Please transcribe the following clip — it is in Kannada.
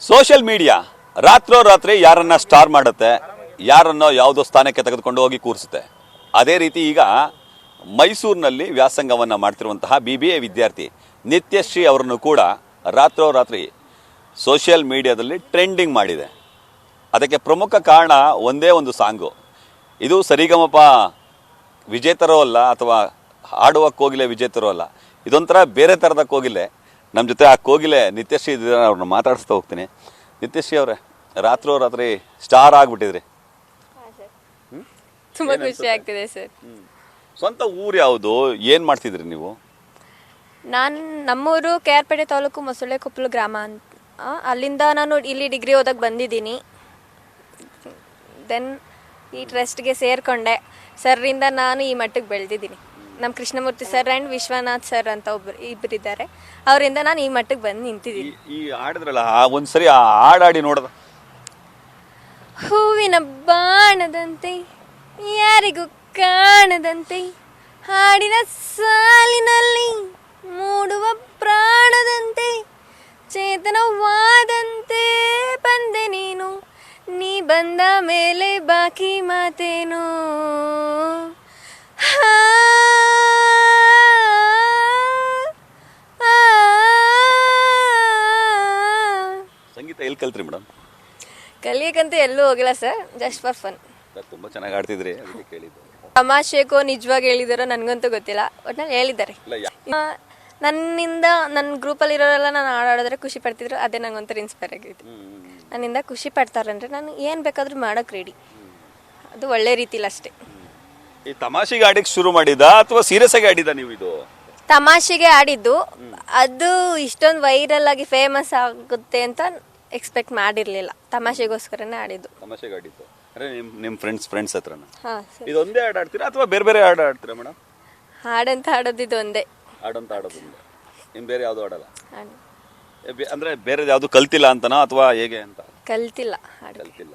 ಸೋಷಿಯಲ್ ಮೀಡಿಯಾ ರಾತ್ರೋರಾತ್ರಿ ಯಾರನ್ನ ಸ್ಟಾರ್ ಮಾಡುತ್ತೆ, ಯಾರನ್ನೋ ಯಾವುದೋ ಸ್ಥಾನಕ್ಕೆ ತೆಗೆದುಕೊಂಡು ಹೋಗಿ ಕೂರಿಸುತ್ತೆ. ಅದೇ ರೀತಿ ಈಗ ಮೈಸೂರಿನಲ್ಲಿ ವ್ಯಾಸಂಗವನ್ನು ಮಾಡ್ತಿರುವಂತಹ BBA ವಿದ್ಯಾರ್ಥಿ ನಿತ್ಯಶ್ರೀ ಅವರನ್ನು ಕೂಡ ರಾತ್ರೋರಾತ್ರಿ ಸೋಷಿಯಲ್ ಮೀಡಿಯಾದಲ್ಲಿ ಟ್ರೆಂಡಿಂಗ್ ಮಾಡಿದೆ. ಅದಕ್ಕೆ ಪ್ರಮುಖ ಕಾರಣ ಒಂದೇ ಒಂದು ಸಾಂಗು. ಇದು ಸರಿಗಮಪ ವಿಜೇತರೋ ಅಲ್ಲ, ಅಥವಾ ಹಾಡುವ ಕೋಗಿಲೆ ವಿಜೇತರೋ ಅಲ್ಲ, ಇದೊಂಥರ ಬೇರೆ ಥರದ ಕೋಗಿಲೆ. ನಮ್ಮ ಜೊತೆ ಆ ಕೋಗಿಲೆ ನಿತ್ಯಶ್ರೀ ಇದ್ದಾರೆ, ಅವ್ರನ್ನ ಮಾತಾಡಿಸ್ತಾ ಹೋಗ್ತೀನಿ. ನಿತ್ಯಶ್ರೀ ಅವರೇ, ರಾತ್ರೋರಾತ್ರಿ ಸ್ಟಾರ್ ಆಗಿಬಿಟ್ಟಿದ್ರಿ. ತುಂಬಾ ಖುಷಿ ಆಗ್ತಿದೆ ಸರ್. ಸ್ವಂತ ಊರು ಯಾವುದು, ಏನು ಮಾಡ್ತಿದ್ರಿ ನೀವು? ನಮ್ಮೂರು KR ತಾಲೂಕು ಮೊಸಳೆ ಕೊಪ್ಪಲು ಗ್ರಾಮ ಅಂತ. ಅಲ್ಲಿಂದ ನಾನು ಇಲ್ಲಿ ಡಿಗ್ರಿ ಓದಕ್ಕೆ ಬಂದಿದ್ದೀನಿ. ದೆನ್ ಈ ಟ್ರಸ್ಟ್ಗೆ ಸೇರಿಕೊಂಡೆ. ಸರ್ರಿಂದ ನಾನು ಈ ಮಟ್ಟಕ್ಕೆ ಬೆಳೆದಿದ್ದೀನಿ. ನಮ್ಮ Krishnamurthy sir and Vishwanath sir ಅಂತ ಇಬ್ಬರಿದ್ದಾರೆ. ಅವರಿಂದ ನಾನು ಈ ಮಟ್ಟಕ್ಕೆ ಬಂದು ನಿಂತಿದ್ದೀನಿ. ಈ ಹಾಡಿದ್ರಲ್ಲ, ಒಂದ್ಸರಿ ಆ ಹಾಡಾಡಿ ನೋಡದ. ಹೂವಿನ ಬಾಣದಂತೆ ಯಾರಿಗೂ ಕಾಣದಂತೆ ಹಾಡಿನ ಸಾಲಿನಲ್ಲಿ ಮೂಡುವ ಪ್ರಾಣದಂತೆ ಚೇತನವಾದಂತೆ ಬಂದೆ ನೀನು, ನೀ ಬಂದ ಮೇಲೆ ಬಾಕಿ ಮಾತೇನು. ಸಂಗೀತ ಎಲ್ಲಿ ಕಲ್ತ್ರಿ ಮೇಡಮ್? ಕಲಿಯಕ್ಕಂತೂ ಎಲ್ಲೂ ಹೋಗಿಲ್ಲ ಸರ್, ಜಸ್ಟ್ ಫಾರ್ ಫನ್. ತುಂಬಾ ಚೆನ್ನಾಗಿ ಆಡ್ತಿದ್ರಿ, ಅದಕ್ಕೆ ಕೇಳಿದ್ದು. ತಮಾಷೆಗೋ ನಿಜವಾಗಿ ಹೇಳಿದಾರೋ ನನಗಂತೂ ಗೊತ್ತಿಲ್ಲ, ಒಟ್ನಲ್ಲಿ ಹೇಳಿದ್ದಾರೆ. ನನ್ನಿಂದ ನನ್ನ ಗ್ರೂಪಲ್ಲಿ ಇರೋರೆಲ್ಲ ನಾನು ಹಾಡಾಡಿದ್ರೆ ಖುಷಿ ಪಡ್ತಿದ್ರು, ಅದೇ ನಂಗೊಂಥರ ಇನ್ಸ್ಪೈರ್ ಆಗಿತ್ತು. ನನ್ನಿಂದ ಖುಷಿ ಪಡ್ತಾರಂದ್ರೆ ನಾನು ಏನು ಬೇಕಾದ್ರೂ ಮಾಡೋಕೆ ರೆಡಿ, ಅದು ಒಳ್ಳೆ ರೀತಿಲಿ ಅಷ್ಟೇ. ಈ ತಮಾಷೆಗೆ ಆಡಿಕ್ ಶುರು ಮಾಡಿದ ಅಥವಾ ಸೀರಿಯಸ್ ಆಗಿ ಆಡಿದ ನೀವು? ಇದು ತಮಾಷೆಗೆ ಆಡಿದ್ದು, ಅದು ಇಷ್ಟೊಂದು ವೈರಲ್ ಆಗಿ ಫೇಮಸ್ ಆಗುತ್ತೆ ಅಂತ ಎಕ್ಸ್ಪೆಕ್ಟ್ ಮಾಡಿರಲಿಲ್ಲ. ತಮಾಷೆಗೋಸ್ಕರನೇ ಆಡಿದ್ದು. ತಮಾಷೆಗೆ ಆಡಿದ್ದು ಅಂದ್ರೆ ನಿಮ್ಮ ಫ್ರೆಂಡ್ಸ್ ಹತ್ರನ? ಹಾಂ ಸರ್. ಇದೊಂದೇ ಹಾಡು ಆಡ್ತೀರಾ ಅಥವಾ ಬೇರೆ ಬೇರೆ ಹಾಡು ಆಡ್ತೀರಾ ಮೇಡಮ್? ಹಾಡಂತ ಆಡೋದು ಇದು ಒಂದೇ. ಹಾಡಂತ ಆಡೋದು ಇನ್ನು ಬೇರೆ ಯಾವುದು ಆಡಲ್ಲ? ಅಂದ್ರೆ ಬೇರೆ ಯಾವುದು ಕಲ್ತಿಲ್ಲ ಅಂತನಾ ಅಥವಾ ಹೇಗೆ ಅಂತ? ಕಲ್ತಿಲ್ಲ. ಕಲ್ತಿಲ್ಲ.